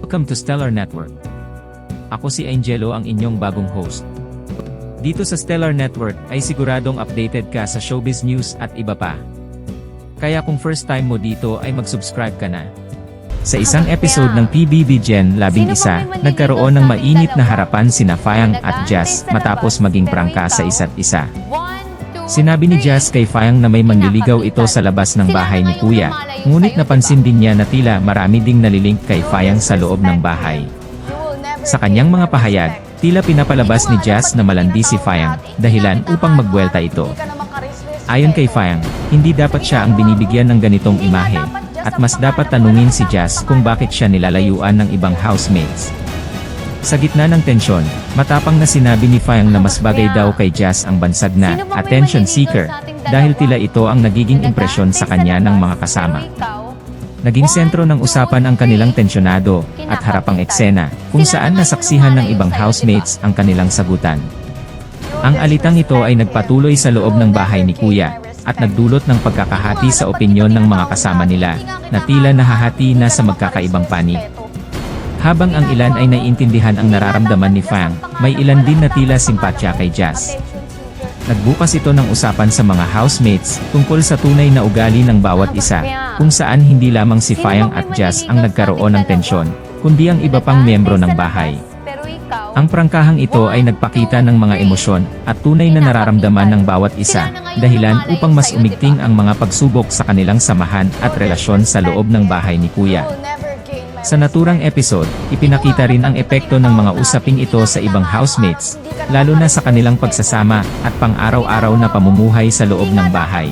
Welcome to Stellar Network. Ako si Angelo, ang inyong bagong host. Dito sa Stellar Network ay siguradong updated ka sa showbiz news at iba pa. Kaya kung first time mo dito ay mag-subscribe ka na. Sa isang episode ng PBB Gen 11, nagkaroon ng mainit na harapan sina Fayang at Jazz matapos maging prangka sa isa't isa. Sinabi ni Jazz kay Fayang na may manliligaw ito sa labas ng bahay ni Kuya, ngunit napansin din niya na tila marami ding nalilink kay Fayang sa loob ng bahay. Sa kanyang mga pahayag, tila pinapalabas ni Jazz na malandi si Fayang, dahilan upang magbuwelta ito. Ayon kay Fayang, hindi dapat siya ang binibigyan ng ganitong imahe, at mas dapat tanungin si Jazz kung bakit siya nilalayuan ng ibang housemates. Sa gitna ng tensyon, matapang na sinabi ni Fayang na mas bagay daw kay Jazz ang bansag na attention seeker, dahil tila ito ang nagiging impresyon sa kanya ng mga kasama. Naging sentro ng usapan ang kanilang tensyonado at harapang eksena, kung saan nasaksihan ng ibang housemates ang kanilang sagutan. Ang alitang ito ay nagpatuloy sa loob ng bahay ni Kuya, at nagdulot ng pagkakahati sa opinyon ng mga kasama nila, na tila nahahati na sa magkakaibang panig. Habang ang ilan ay naiintindihan ang nararamdaman ni Fayang, may ilan din na tila simpatya kay Jazz. Nagbukas ito ng usapan sa mga housemates tungkol sa tunay na ugali ng bawat isa, kung saan hindi lamang si Fayang at Jazz ang nagkaroon ng tensyon, kundi ang iba pang miyembro ng bahay. Ang prangkahang ito ay nagpakita ng mga emosyon at tunay na nararamdaman ng bawat isa, dahilan upang mas umigting ang mga pagsubok sa kanilang samahan at relasyon sa loob ng bahay ni Kuya. Sa naturang episode, ipinakita rin ang epekto ng mga usaping ito sa ibang housemates, lalo na sa kanilang pagsasama at pang-araw-araw na pamumuhay sa loob ng bahay.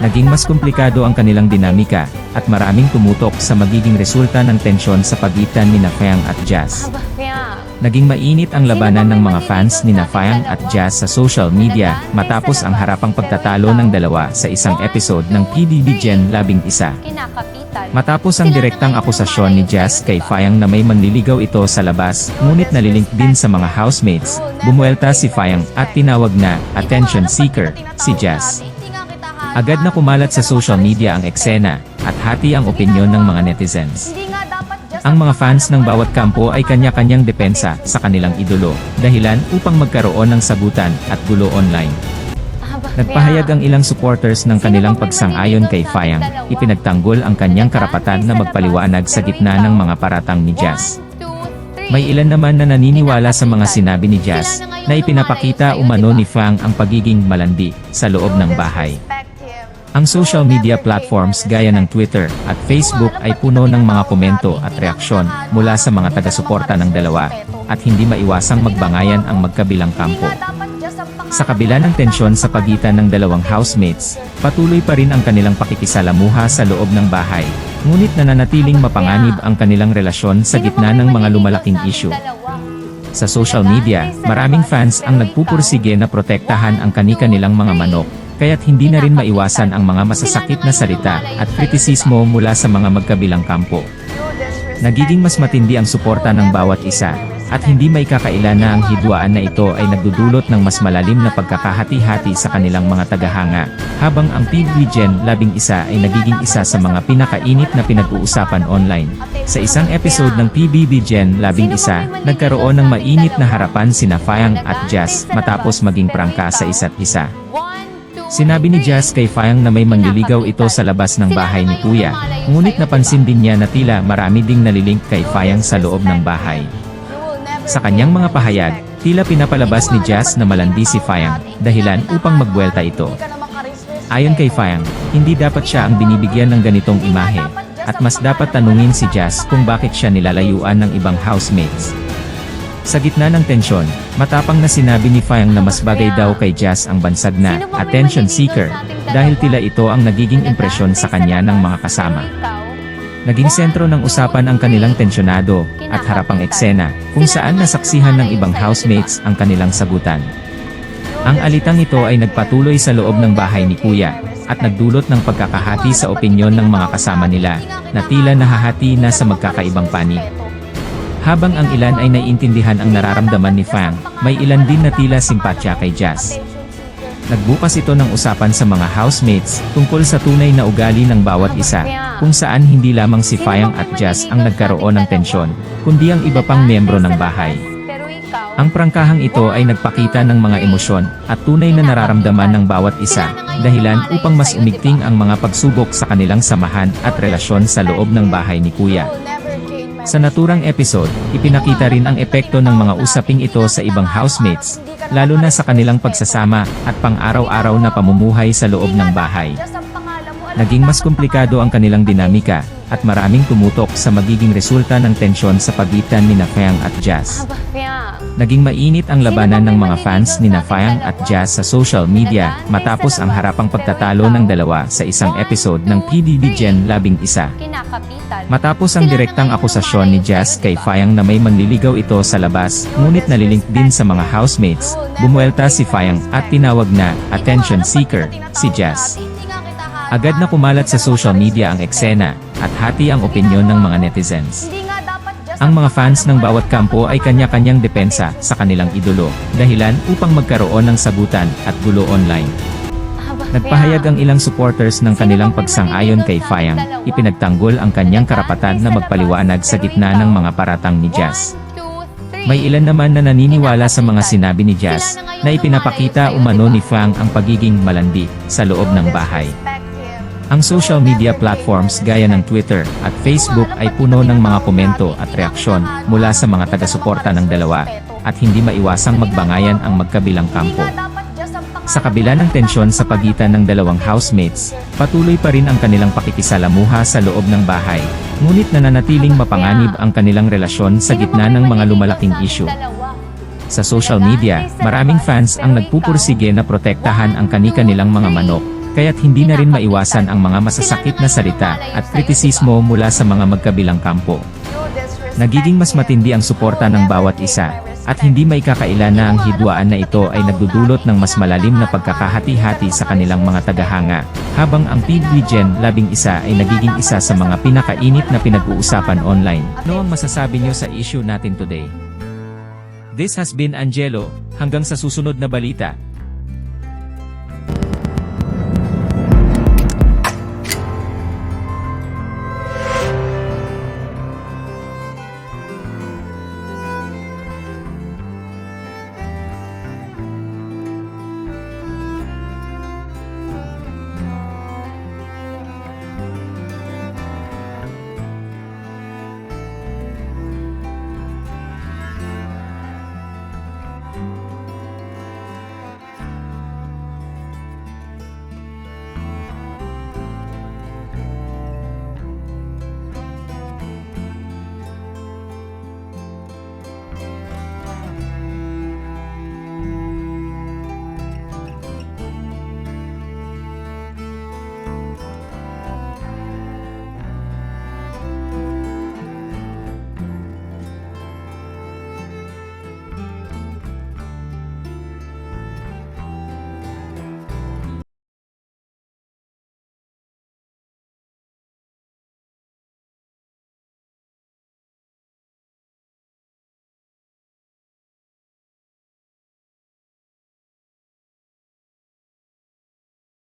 Naging mas komplikado ang kanilang dinamika, at maraming tumutok sa magiging resulta ng tensyon sa pagitan ni Fayang at Jazz. Naging mainit ang labanan ng mga fans ni Fayang at Jazz sa social media matapos ang harapang pagtatalo ng dalawa sa isang episode ng PBB Gen 11. Matapos ang direktang akusasyon ni Jazz kay Fayang na may manliligaw ito sa labas, ngunit nalilink din sa mga housemates, bumuelta si Fayang at tinawag na attention seeker si Jazz. Agad na kumalat sa social media ang eksena, at hati ang opinyon ng mga netizens. Ang mga fans ng bawat kampo ay kanya-kanyang depensa sa kanilang idolo, dahilan upang magkaroon ng sagutan at gulo online. Nagpahayag ang ilang supporters ng kanilang pagsang-ayon kay Fayang, ipinagtanggol ang kanyang karapatan na magpaliwanag sa gitna ng mga paratang ni Jazz. May ilan naman na naniniwala sa mga sinabi ni Jazz, na ipinapakita umano ni Fayang ang pagiging malandi sa loob ng bahay. Ang social media platforms gaya ng Twitter at Facebook ay puno ng mga komento at reaksyon mula sa mga taga-suporta ng dalawa, at hindi maiwasang magbangayan ang magkabilang kampo. Sa kabila ng tensyon sa pagitan ng dalawang housemates, patuloy pa rin ang kanilang pakikisalamuha sa loob ng bahay, ngunit nananatiling mapanganib ang kanilang relasyon sa gitna ng mga lumalaking issue. Sa social media, maraming fans ang nagpupursige na protektahan ang kani-kanilang mga manok, kaya't hindi na rin maiwasan ang mga masasakit na salita at kritisismo mula sa mga magkabilang kampo. Nagiging mas matindi ang suporta ng bawat isa, at hindi may kakaila na ang hidwaan na ito ay nagdudulot ng mas malalim na pagkakahati-hati sa kanilang mga tagahanga, habang ang PBB Gen 11 ay nagiging isa sa mga pinakainit na pinag-uusapan online. Sa isang episode ng PBB Gen 11, nagkaroon ng mainit na harapan sina Fayang at Jazz matapos maging prangka sa isa't isa. Sinabi ni Jazz kay Fayang na may manliligaw ito sa labas ng bahay ni Kuya, ngunit napansin din niya na tila marami ding nalilink kay Fayang sa loob ng bahay. Sa kanyang mga pahayag, tila pinapalabas ni Jazz na malandi si Fayang, dahilan upang magbuwelta ito. Ayon kay Fayang, hindi dapat siya ang binibigyan ng ganitong imahe, at mas dapat tanungin si Jazz kung bakit siya nilalayuan ng ibang housemates. Sa gitna ng tensyon, matapang na sinabi ni Fayang na mas bagay daw kay Jazz ang bansag na attention seeker, dahil tila ito ang nagiging impresyon sa kanya ng mga kasama. Naging sentro ng usapan ang kanilang tensyonado at harapang eksena, kung saan nasaksihan ng ibang housemates ang kanilang sagutan. Ang alitang ito ay nagpatuloy sa loob ng bahay ni Kuya, at nagdulot ng pagkakahati sa opinyon ng mga kasama nila, na tila nahahati na sa magkakaibang panig. Habang ang ilan ay naiintindihan ang nararamdaman ni Fayang, may ilan din na tila simpatya kay Jazz. Nagbukas ito ng usapan sa mga housemates tungkol sa tunay na ugali ng bawat isa, kung saan hindi lamang si Fayang at Jazz ang nagkaroon ng tensyon, kundi ang iba pang miyembro ng bahay. Ang prangkahang ito ay nagpakita ng mga emosyon at tunay na nararamdaman ng bawat isa, dahilan upang mas umigting ang mga pagsubok sa kanilang samahan at relasyon sa loob ng bahay ni Kuya. Sa naturang episode, ipinakita rin ang epekto ng mga usaping ito sa ibang housemates, lalo na sa kanilang pagsasama at pang-araw-araw na pamumuhay sa loob ng bahay. Naging mas komplikado ang kanilang dinamika, at maraming tumutok sa magiging resulta ng tensyon sa pagitan ni Fayang at Jazz. Naging mainit ang labanan ng mga fans ni Fayang at Jazz sa social media matapos ang harapang pagtatalo ng dalawa sa isang episode ng PBB Gen 11. Matapos ang direktang akusasyon ni Jazz kay Fayang na may manliligaw ito sa labas, ngunit nalilink din sa mga housemates, bumuelta si Fayang at tinawag na attention seeker si Jazz. Agad na kumalat sa social media ang eksena, at hati ang opinyon ng mga netizens. Ang mga fans ng bawat kampo ay kanya-kanyang depensa sa kanilang idolo, dahilan upang magkaroon ng sagutan at gulo online. Nagpahayag ang ilang supporters ng kanilang pagsang-ayon kay Fayang, ipinagtanggol ang kanyang karapatan na magpaliwanag sa gitna ng mga paratang ni Jazz. May ilan naman na naniniwala sa mga sinabi ni Jazz, na ipinapakita umano ni Fayang ang pagiging malandi sa loob ng bahay. Ang social media platforms gaya ng Twitter at Facebook ay puno ng mga komento at reaksyon mula sa mga taga-suporta ng dalawa, at hindi maiwasang magbangayan ang magkabilang kampo. Sa kabila ng tensyon sa pagitan ng dalawang housemates, patuloy pa rin ang kanilang pakikisalamuha sa loob ng bahay, ngunit nananatiling mapanganib ang kanilang relasyon sa gitna ng mga lumalaking issue. Sa social media, maraming fans ang nagpupursige na protektahan ang kani-kanilang mga manok, kaya't hindi na rin maiwasan ang mga masasakit na salita at kritisismo mula sa mga magkabilang kampo. Nagiging mas matindi ang suporta ng bawat isa, at hindi maikakaila na ang hidwaan na ito ay nagdudulot ng mas malalim na pagkakahati-hati sa kanilang mga tagahanga, habang ang PBB Gen 11 ay nagiging isa sa mga pinakainit na pinag-uusapan online. Ano ang masasabi niyo sa issue natin today? This has been Angelo, hanggang sa susunod na balita.